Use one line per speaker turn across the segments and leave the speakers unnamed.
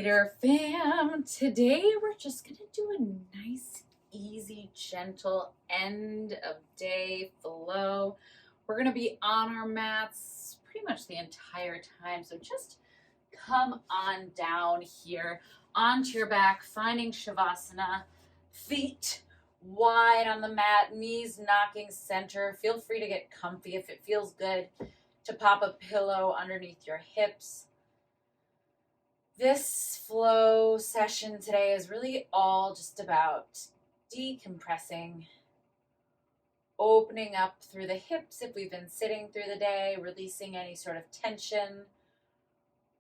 there, fam. Today we're just gonna do a nice, easy, gentle end of day flow. We're gonna be on our mats pretty much the entire time. So just come on down here onto your back, finding Shavasana, feet wide on the mat, knees knocking center. Feel free to get comfy if it feels good to pop a pillow underneath your hips. This flow session today is really all just about decompressing, opening up through the hips if we've been sitting through the day, releasing any sort of tension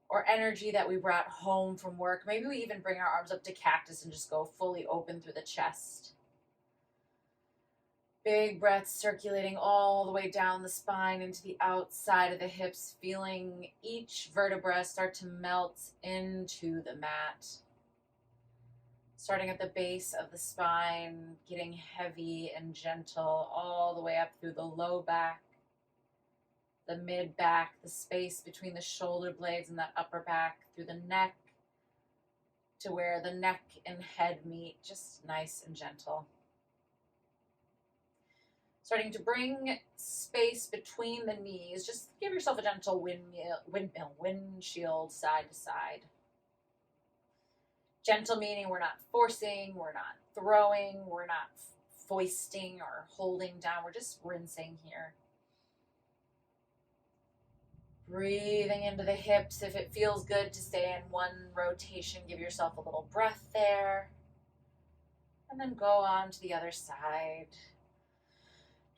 or energy that we brought home from work. Maybe we even bring our arms up to cactus and just go fully open through the chest. Big breaths circulating all the way down the spine into the outside of the hips, feeling each vertebra start to melt into the mat. Starting at the base of the spine, getting heavy and gentle all the way up through the low back, the mid back, the space between the shoulder blades and that upper back, through the neck to where the neck and head meet, just nice and gentle. Starting to bring space between the knees. Just give yourself a gentle windshield side to side. Gentle meaning we're not forcing, we're not throwing, we're not foisting or holding down. We're just rinsing here. Breathing into the hips. If it feels good to stay in one rotation, give yourself a little breath there. And then go on to the other side.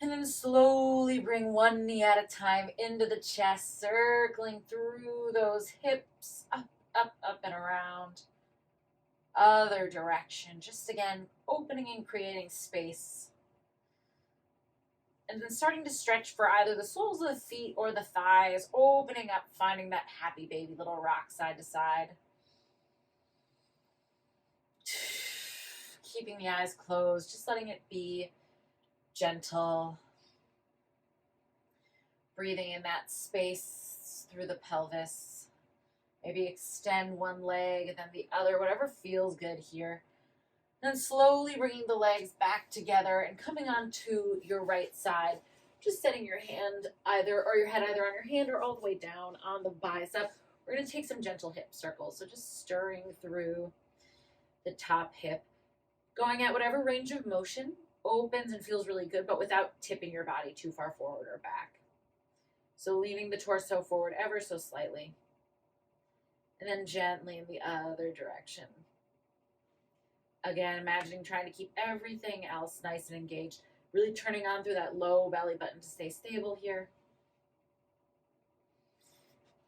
And then slowly bring one knee at a time into the chest, circling through those hips, up, up, up, and around. Other direction. Just again, opening and creating space. And then starting to stretch for either the soles of the feet or the thighs, opening up, finding that happy baby little rock side to side. Keeping the eyes closed, just letting it be gentle. Breathing in that space through the pelvis. Maybe extend one leg and then the other, whatever feels good here. Then slowly bringing the legs back together and coming onto your right side. Just setting your hand or your head either on your hand or all the way down on the bicep. We're going to take some gentle hip circles. So just stirring through the top hip. Going at whatever range of motion opens and feels really good, but without tipping your body too far forward or back. So leaning the torso forward ever so slightly. And then gently in the other direction. Again, imagining trying to keep everything else nice and engaged. Really turning on through that low belly button to stay stable here.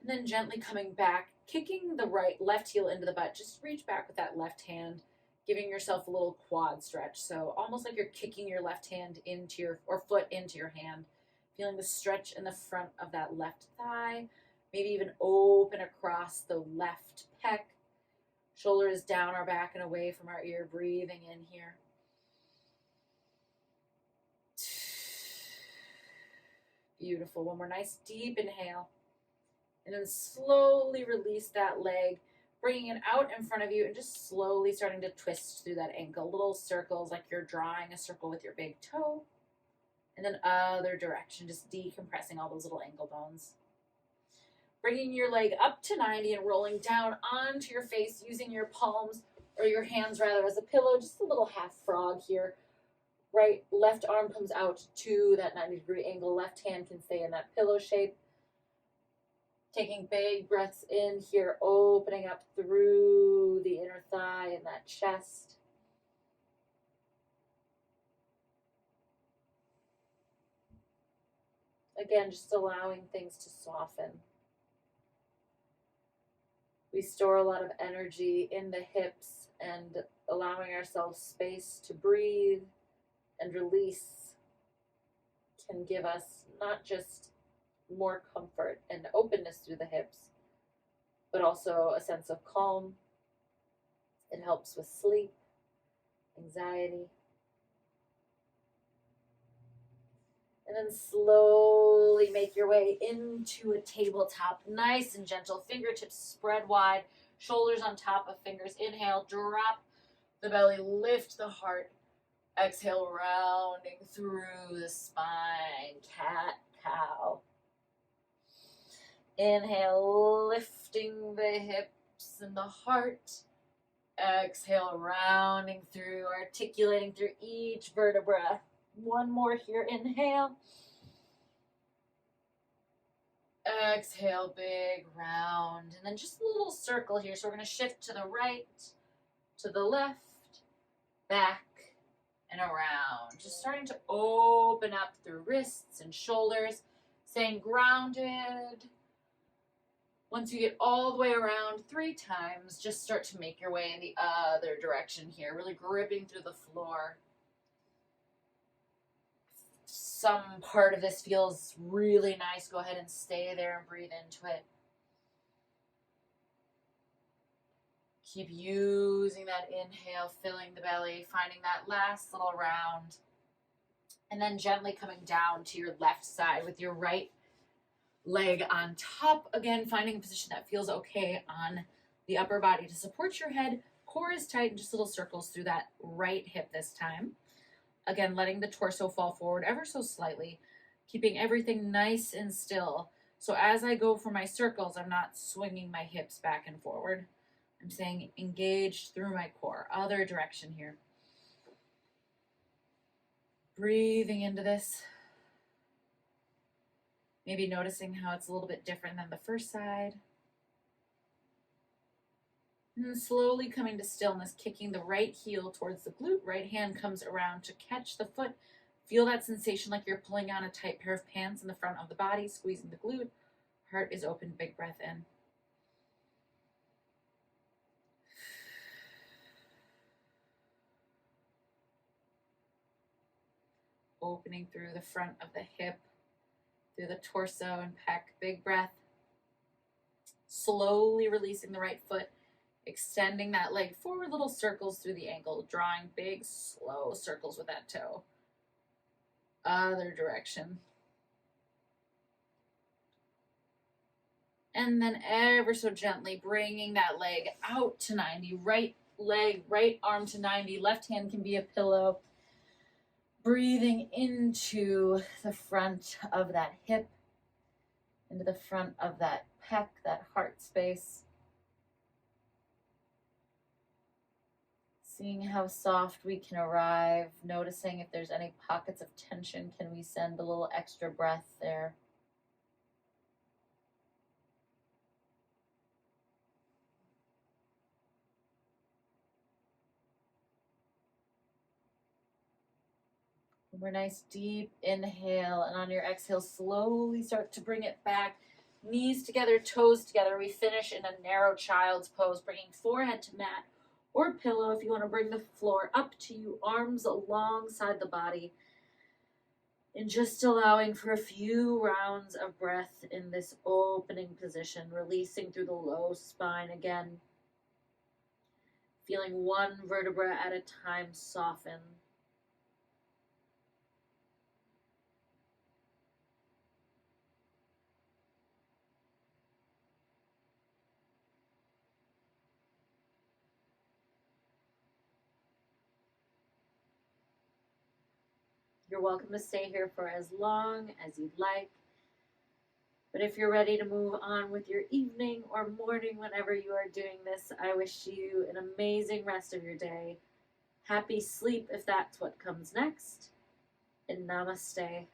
And then gently coming back, kicking the left heel into the butt. Just reach back with that left hand. Giving yourself a little quad stretch. So almost like you're kicking your left hand into foot into your hand. Feeling the stretch in the front of that left thigh. Maybe even open across the left pec. Shoulders down our back and away from our ear. Breathing in here. Beautiful. One more nice deep inhale. And then slowly release that leg. Bringing it out in front of you and just slowly starting to twist through that ankle. Little circles like you're drawing a circle with your big toe. And then other direction, just decompressing all those little ankle bones. Bringing your leg up to 90 and rolling down onto your face using your palms or your hands rather as a pillow. Just a little half frog here. Left arm comes out to that 90-degree angle. Left hand can stay in that pillow shape. Taking big breaths in here, opening up through the inner thigh and that chest. Again, just allowing things to soften. We store a lot of energy in the hips and allowing ourselves space to breathe and release can give us not just more comfort and openness through the hips, but also a sense of calm. It helps with sleep, anxiety. And then slowly make your way into a tabletop, nice and gentle, fingertips spread wide, shoulders on top of fingers. Inhale, drop the belly, lift the heart. Exhale, rounding through the spine, cat, cow. Inhale, lifting the hips and the heart. Exhale, rounding through, articulating through each vertebra. One more here, inhale. Exhale, big round. And then just a little circle here. So we're going to shift to the right, to the left, back, and around. Just starting to open up through wrists and shoulders. Staying grounded. Once you get all the way around 3 times, just start to make your way in the other direction here. Really gripping through the floor. Some part of this feels really nice. Go ahead and stay there and breathe into it. Keep using that inhale, filling the belly, finding that last little round. And then gently coming down to your left side with your right leg on top. Again, finding a position that feels okay on the upper body to support your head. Core is tight and just little circles through that right hip this time. Again, letting the torso fall forward ever so slightly, keeping everything nice and still. So as I go for my circles, I'm not swinging my hips back and forward. I'm staying engaged through my core. Other direction here. Breathing into this. Maybe noticing how it's a little bit different than the first side. And slowly coming to stillness, kicking the right heel towards the glute. Right hand comes around to catch the foot. Feel that sensation like you're pulling on a tight pair of pants in the front of the body, squeezing the glute. Heart is open, big breath in. Opening through the front of the hip, through the torso and pec, big breath. Slowly releasing the right foot. Extending that leg forward, little circles through the ankle, drawing big, slow circles with that toe. Other direction. And then ever so gently bringing that leg out to 90. Right leg, right arm to 90. Left hand can be a pillow. Breathing into the front of that hip, into the front of that pec, that heart space. Seeing how soft we can arrive, noticing if there's any pockets of tension, can we send a little extra breath there? One more nice deep inhale, and on your exhale, slowly start to bring it back. Knees together, toes together. We finish in a narrow child's pose, bringing forehead to mat or pillow if you want to bring the floor up to you, arms alongside the body. And just allowing for a few rounds of breath in this opening position, releasing through the low spine again. Feeling one vertebra at a time soften. You're welcome to stay here for as long as you'd like. But if you're ready to move on with your evening or morning, whenever you are doing this, I wish you an amazing rest of your day. Happy sleep if that's what comes next. And namaste.